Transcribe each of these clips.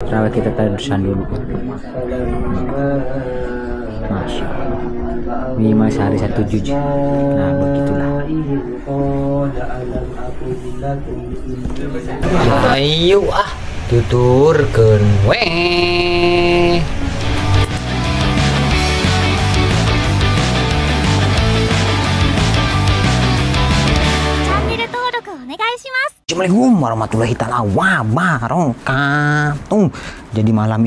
Terawih kita terusan dulu. Masya Allah. Minimal sehari 1 juz. Nah begitulah. Ayo tuturkeun we. Assalamualaikum warahmatullahi taala wabarakatuh. Jadi malam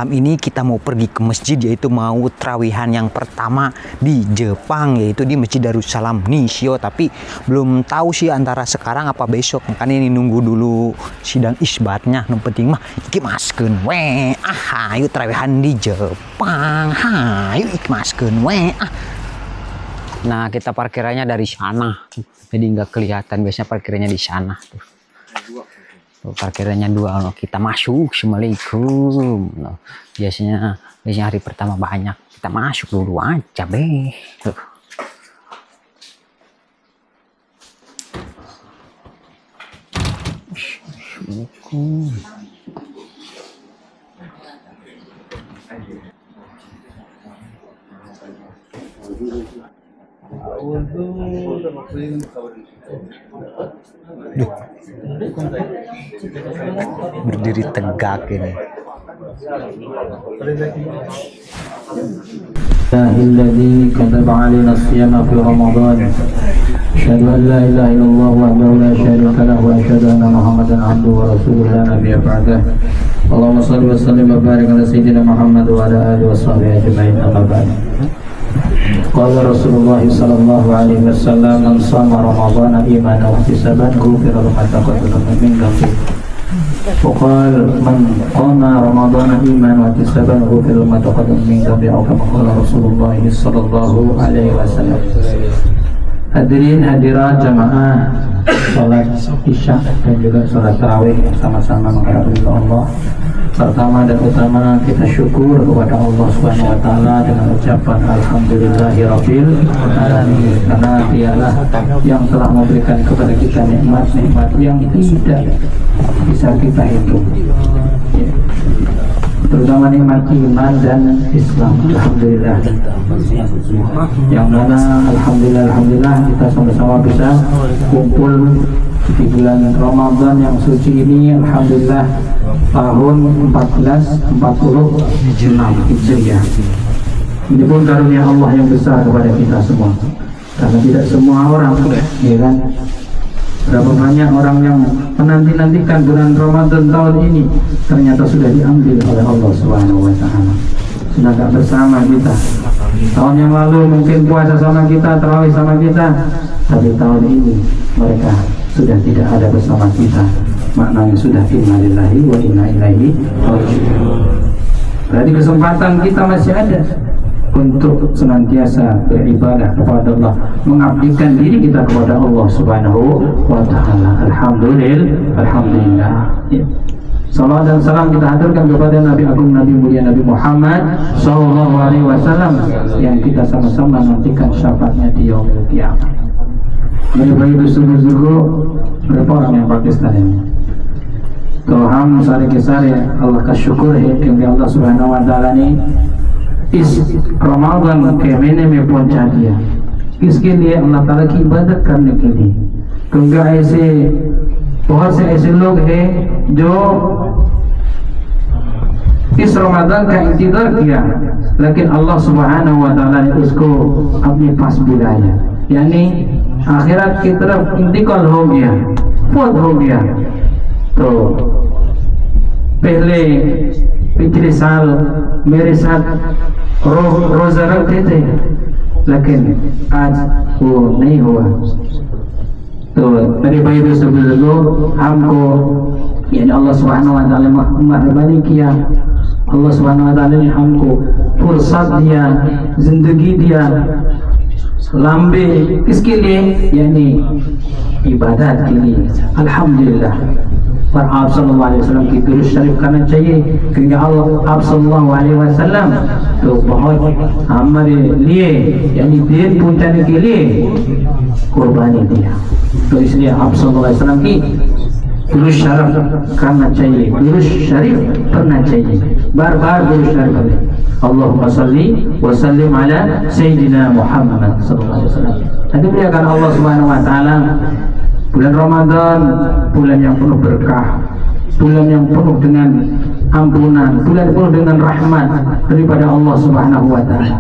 ini kita mau pergi ke masjid, yaitu mau terawihan yang pertama di Jepang, yaitu di Masjid Darussalam Nishio. Tapi belum tahu sih antara sekarang apa besok, makanya ini nunggu dulu sidang isbatnya. Yang penting mah ikhmaskeun we. Ayo terawihan di Jepang. Ayo ikhmaskeun we. Nah, kita parkirannya dari sana, jadi nggak kelihatan. Biasanya parkirannya di sana tuh. Parkirannya 2. Kita masuk. Assalamualaikum. Biasanya hari pertama banyak. Kita masuk dulu aja be. Assalamualaikum. Berdiri tegak ini. Alladzi kataba 'alaina as-siyama fi Ramadan. Asyhadu an la ilaha illallah wahdahu la syarika lahu wa asyhadu anna Muhammadan 'abduhu wa rasuluhu la nabiyya ba'dah. Allahumma shalli wa sallim wa barik ala sayyidina Muhammad wa ala alihi wa sahbihi ajma'in. Amma ba'd. Qala Rasulullah sallallahu alaihi wasallam, man shama Ramadhana imanan wa ihtisaban ghufira lahu ma taqaddama min dhanbihi. Wa qala man qama Ramadhana imanan wa ihtisaban ghufira lahu ma taqaddama min dhanbihi. Kama qala Rasulullah sallallahu alaihi wasallam. Hadirin hadirat jamaah salat Isya dan juga salat tarawih, sama-sama mengharap Allah. Pertama dan utama kita syukur kepada Allah Subhanahu wa taala dengan ucapan alhamdulillahirabbil alamin, karena dialah yang telah memberikan kepada kita nikmat-nikmat yang tidak bisa kita hitung. Terutama nikmat iman dan Islam, alhamdulillah. Yang mana alhamdulillah kita sama-sama bisa kumpul di bulan Ramadan yang suci ini, alhamdulillah, tahun 1440 Hijriah. Ini pun karunia Allah yang besar kepada kita semua, karena tidak semua orang, ya kan? Berapa banyak orang yang menanti-nantikan bulan Ramadan tahun ini ternyata sudah diambil oleh Allah Subhanahu wa taala. Sudah tidak bersama kita. Tahun yang lalu mungkin puasa sama kita, tarawih sama kita, tapi tahun ini mereka sudah tidak ada bersama kita. Maknanya sudah inna lillahi wa inna ilaihi raji'un. Berarti kesempatan kita masih ada untuk senantiasa beribadah kepada Allah, mengabdikan diri kita kepada Allah Subhanahu wa taala. Alhamdulillah. Ya. Salawat dan salam kita haturkan kepada Nabi Agung, Nabi mulia, Nabi Muhammad sallallahu alaihi wasallam, yang kita sama-sama nantikan syafaatnya di yaumil qiyamah. Ibu-ibu sungguh-sungguh berapa orang yang Pakistan ini? तो हम सारे के सारे अल्लाह का शुक्र है क्योंकि अल्लाह सुब्हानहू व तआला ने इस रमज़ान के महीने में पहुंचा दिया। किसके लिए? अल्लाह ताला की इबादत करने के लिए। क्योंकि ऐसे बहुत से ऐसे लोग हैं जो इस रमज़ान का इंतजार किया, लेकिन अल्लाह सुब्हानहू व तआला ने उसको अपने पास बुलाया, यानी आखिरत की तरफ इंतकाल हो गया, फौत हो गया। तो पहले पिछले साल मेरे साथ रोजा रखते थे, लेकिन आज वो नहीं हुआ। तो मेरे भाई दोस्तों, हमको यानी अल्लाह सुब्हानहू व तआला मेहरबानी किया, अल्लाह सुब्हानहू व तआला ने हमको फुर्सत दिया, जिंदगी दिया लंबे, किसके लिए? यानी इबादत के लिए। अल्हम्दुलिल्लाह। पर आप सल्लल्लाहु अलैहि वसल्लम की दुरूद शरीफ करना चाहिए, क्योंकि आप सल्लल्लाहु अलैहि वसल्लम तो बहुत हमारे लिए यानी देर पहुंचाने के लिए कुर्बानी दिया। तो इसलिए आप सल्लल्लाहु अलैहि वसल्लम की durus syaraf karena चाहिए, durus syarif pernah चाहिए, बार-बार durus syarif boleh. Allahumma salli wa sallim ala Sayyidina Muhammad sallallahu alaihi wasallam. Tadi muliakan Allah Subhanahu wa taala. Bulan Ramadan, bulan yang penuh berkah, bulan yang penuh dengan ampunan, bulan penuh dengan rahmat daripada Allah Subhanahu wa taala.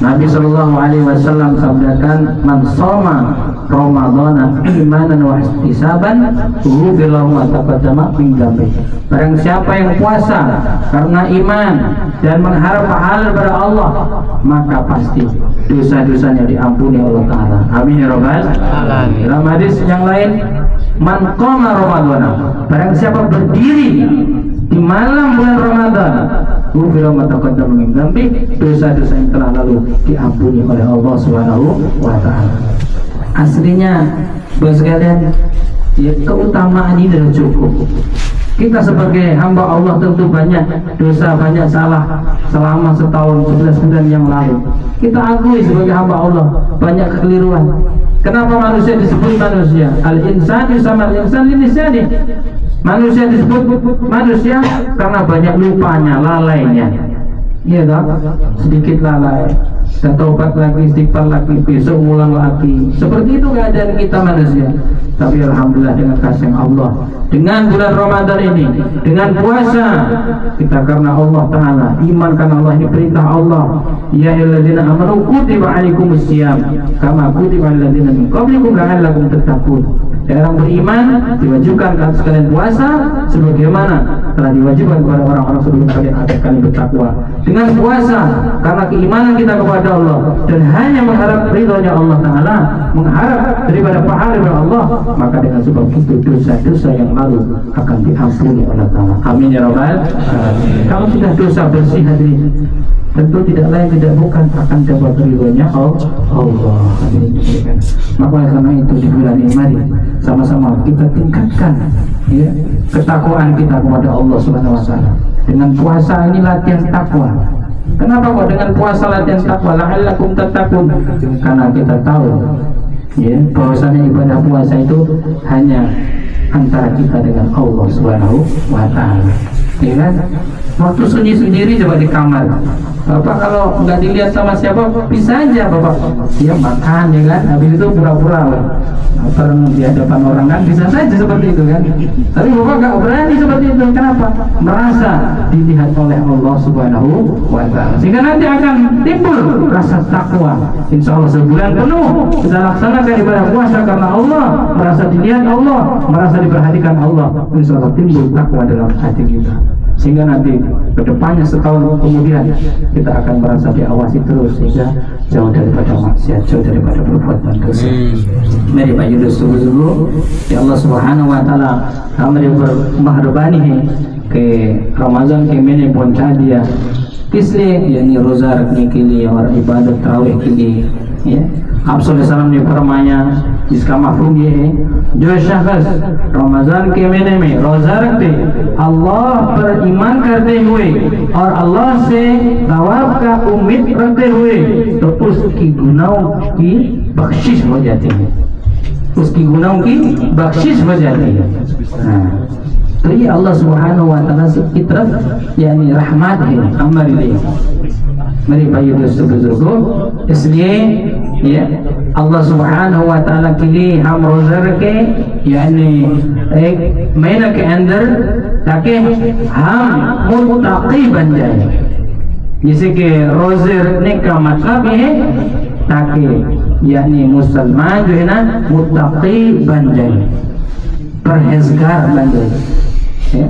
Nabi sallallahu alaihi wasallam sabdakan, "Man shoma Ramadhana imanan wa ihtisaban, ghufira lahu ma taqaddama min dhanbi." Barang siapa yang puasa karena iman dan mengharap pahala dari Allah, maka pasti dosa-dosanya diampuni Allah Taala. Amin ya rabbal alamin. Dalam hadis yang lain, "Man qama Ramadhana," barang siapa berdiri di malam bulan Ramadan, ghufira ma taqaddama min dhanbi, dosa-dosa yang telah lalu diampuni oleh Allah Subhanahu wa taala. Aslinya bos sekalian, ya, keutamaan ini sudah cukup. Kita sebagai hamba Allah tentu banyak dosa, banyak salah selama setahun 11 bulan yang lalu. Kita akui sebagai hamba Allah banyak kekeliruan. Kenapa manusia disebut manusia? Al-insanu sama al-insan linisani. Manusia disebut manusia karena banyak lupanya, lalainya. Iya tak? Sedikit lalai, dan taubat lagi, istighfar lagi, besok ulang lagi. Seperti itu keadaan kita manusia. Tapi alhamdulillah dengan kasih Allah, dengan bulan Ramadan ini, dengan puasa kita karena Allah Taala, iman karena Allah, ini perintah Allah. Ya ayyuhalladzina amanu kutiba alaikumus syiyam kama kutiba alal ladzina min qablikum la'allakum tattaqun. Orang beriman diwajibkan ke atas kalian puasa sebagaimana telah diwajibkan kepada orang-orang sebelum kalian agar kalian bertakwa. Dengan puasa karena keimanan kita kepada Allah dan hanya mengharap ridhonya Allah Taala, mengharap daripada pahala dari Allah, maka dengan sebab itu dosa-dosa yang lalu akan diampuni oleh Taala. Amin ya rabbal alamin. Kalau sudah dosa bersih hadirin, tentu tidak lain tidak bukan akan dapat ridhonya Allah. Maka karena itu di bulan ini mari sama-sama kita tingkatkan, ya, ketakwaan kita kepada Allah Subhanahu wa taala. Dengan puasa ini latihan takwa. Kenapa kok dengan puasa latihan takwa? La'allakum tattaqun. Karena kita tahu, ya, bahwasanya ibadah puasa itu hanya antara kita dengan Allah Subhanahu wa taala. Ya kan? Waktu sunyi sendiri coba di kamar, Bapak kalau nggak dilihat sama siapa bisa aja Bapak dia makan, ya kan, habis itu pura-pura di hadapan orang kan bisa saja seperti itu kan. Tapi Bapak nggak berani seperti itu. Kenapa? Merasa dilihat oleh Allah Subhanahu wa taala, sehingga nanti akan timbul rasa takwa. Insya Allah sebulan penuh kita laksanakan ibadah puasa karena Allah, merasa dilihat Allah, merasa diperhatikan Allah, insya Allah timbul takwa dalam hati kita, sehingga nanti kedepannya setahun kemudian kita akan merasa diawasi terus sehingga jauh daripada maksiat, jauh daripada perbuatan dosa. Mari Pak Yudus dulu ya Allah Subhanahu wa taala kami bermahrabani ke Ramadan ke mene pहुंचा दिया इसलिए यानी रोजा रखने के लिए और इबादत तरावीह के लिए, ya, आप सल्लल्लाहु ने फरमाया जिसका मफहूम ये है जो शख्स रमजान के महीने में रोजा रखते अल्लाह पर ईमान करते हुए और अल्लाह से सवाब का उम्मीद रखते हुए तो उसकी गुनाहों की बख्शिश हो जाती है, उसकी गुनाहों की बख्शिश हो जाती है। तो ये अल्लाह सुब्हानहु व तआला की तरफ यानी रहमत है हमारे लिए, मेरे भाइयों दोस्तों बुजुर्गों। इसलिए ये अल्लाह सुब्हानहु व तआला के लिए हम रोजा रखें यानी एक महीने के अंदर, ताकि हम मुत्तकी बन जाए। जैसे कि रोजे रखने का मतलब है ताकि यानी मुसलमान जो है ना मुत्तकी बन जाए, perhezgar बन जाए, ya.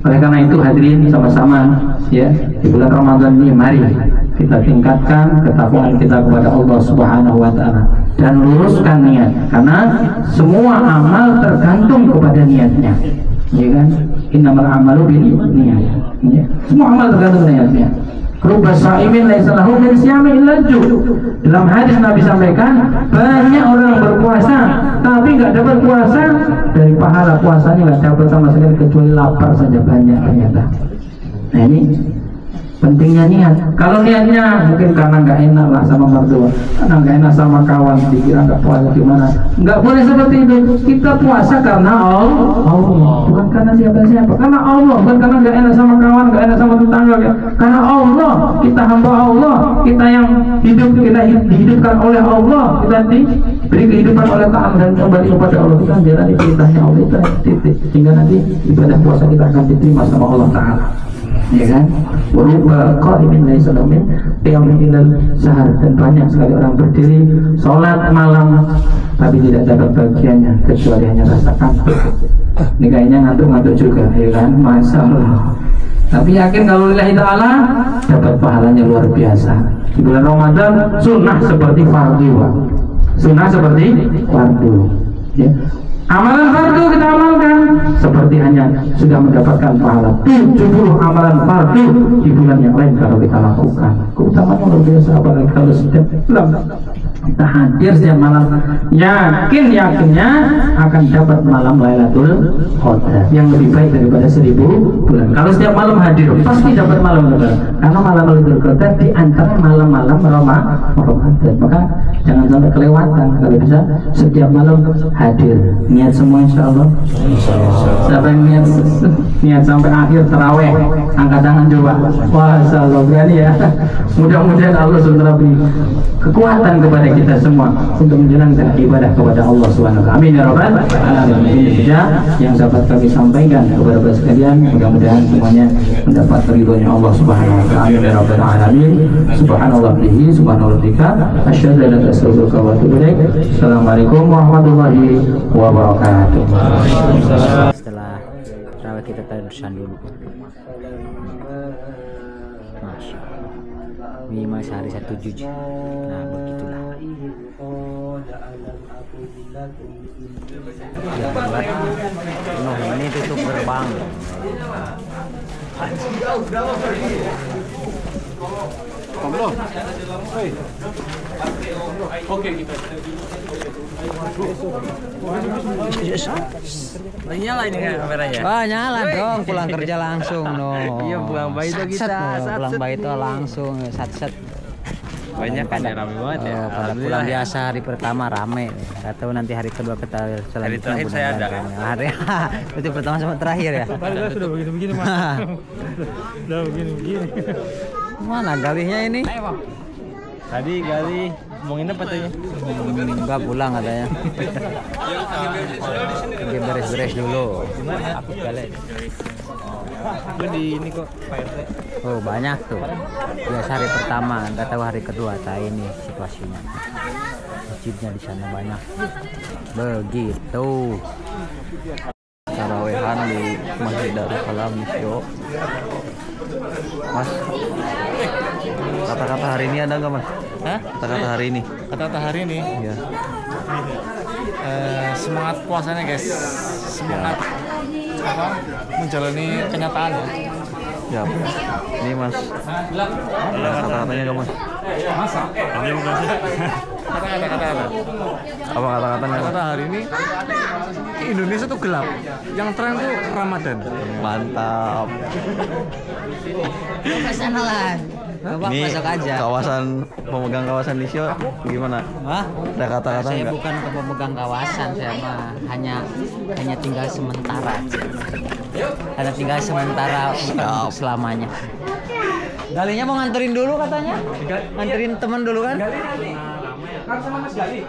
Oleh karena itu hadirin sama-sama, ya, di bulan Ramadan ini mari kita tingkatkan ketakwaan kita kepada Allah Subhanahu wa taala dan luruskan niat, karena semua amal tergantung kepada niatnya, ya kan? Innamal a'malu binniyat, ya. Semua amal tergantung niatnya. Rubba sha'imin laisa lahu min siyami illa ju'. Dalam hadis Nabi sampaikan, banyak orang berpuasa tapi nggak dapat puasa, dari pahala puasanya nggak dapat sama sekali kecuali lapar saja banyak ternyata. Nah ini Pentingnya niat. Kalau niatnya mungkin karena nggak enak lah sama mertua, karena nggak enak sama kawan, dikira nggak puasa gimana? Nggak boleh seperti itu. Kita puasa karena Allah, bukan karena siapa-siapa. Karena Allah, bukan karena nggak enak sama kawan, nggak enak sama tetangga. Karena Allah, kita hamba Allah, kita yang hidup, kita dihidupkan oleh Allah, kita diberi kehidupan oleh Ta'ala dan kembali kepada Allah. Kita jalani perintahnya Allah itu titik. Sehingga nanti ibadah puasa kita akan diterima sama Allah Ta'ala. Ya kan? Waruba qaimin laisa min qiyamin ilal sahar, dan banyak sekali orang berdiri sholat malam tapi tidak dapat bagiannya kecuali hanya rasa kantuk. Ini kayaknya ngantuk-ngantuk juga, ya kan? Masya Allah. Tapi yakin kalau lillahi ta'ala dapat pahalanya luar biasa. Di bulan Ramadan sunnah seperti fardu, sunnah seperti fardu, ya. Amalan fardu kita amalkan seperti hanya sudah mendapatkan pahala 70 amalan fardu di bulan yang lain kalau kita lakukan. Keutamaan luar biasa, apalagi kalau setiap bulan kita hadir setiap malam, yakinnya akan dapat malam Lailatul Qadar yang lebih baik daripada 1000 bulan. Kalau setiap malam hadir pasti dapat malam Qadar, karena malam Lailatul Qadar di antara malam-malam Ramadan. Maka jangan sampai kelewatan, kalau bisa setiap malam hadir. Niat semua insya Allah. Siapa yang niat sampai akhir taraweh, angkat tangan coba. Wah, insya Allah berani ya. Mudah-mudahan Allah SWT beri kekuatan kepada kita semua untuk menjalankan ibadah kepada Allah SWT. Amin ya rabbal alamin. Ini saja yang dapat kami sampaikan kepada Bapak sekalian. Mudah-mudahan semuanya mendapat ridhonya Allah Subhanahu wa taala. Amin ya rabbal alamin. Subhanallah bihi subhanallah bika asyhadu an la ilaha illa anta wa atubu ilaik. Assalamualaikum warahmatullahi wabarakatuh. Setelah terawih kita tarusan dulu. Masya Allah. Minimal sehari 1 juz. Nah begitulah. Ya, buat ini tutup gerbang. Oke kita. Lagi nyala ini kan kameranya? Oh nyala dong, pulang kerja langsung dong. Iya pulang bayi itu kita. Pulang bayi itu langsung sat-sat. Banyak kan ya, rame banget ya. Pada pulang biasa hari pertama rame. Gak tahu nanti hari kedua kita selanjutnya. Hari terakhir saya ada. Hari itu pertama sama terakhir ya. Padahal sudah begini-begini mas. Sudah begini-begini. Mana galihnya ini? Tadi gali mau nginep katanya. Enggak pulang katanya. Dia beres-beres dulu. Aku balik. Gue di ini kok Pak RT. Oh banyak tuh. Biasa hari pertama, nggak tahu hari kedua. Nah ini situasinya. Masjidnya di sana banyak. Begitu. Tarawehan di Masjid Darussalam Nisyo. Mas, kata-kata hari ini ada nggak mas? Hah? Kata-kata hari ini? Kata-kata hari ini Iya. semangat puasanya guys, semangat apa menjalani kenyataan ya. Ya. Ini mas. Ada kata-katanya nggak mas? Masa? Ini bukan sih. Kata-kata. Apa kata-katanya? Kata hari ini Indonesia tuh gelap, yang terang tuh Ramadan. Mantap. Kesana lah. Bapak Ini masuk aja. kawasan pemegang kawasan Nisyo gimana? Wah, Ada kata-kata saya nggak? bukan pemegang kawasan, saya mah hanya tinggal sementara. Hanya tinggal sementara untuk selamanya. Galinya mau nganterin dulu katanya? Nganterin temen dulu kan? Kan sama Mas Gali.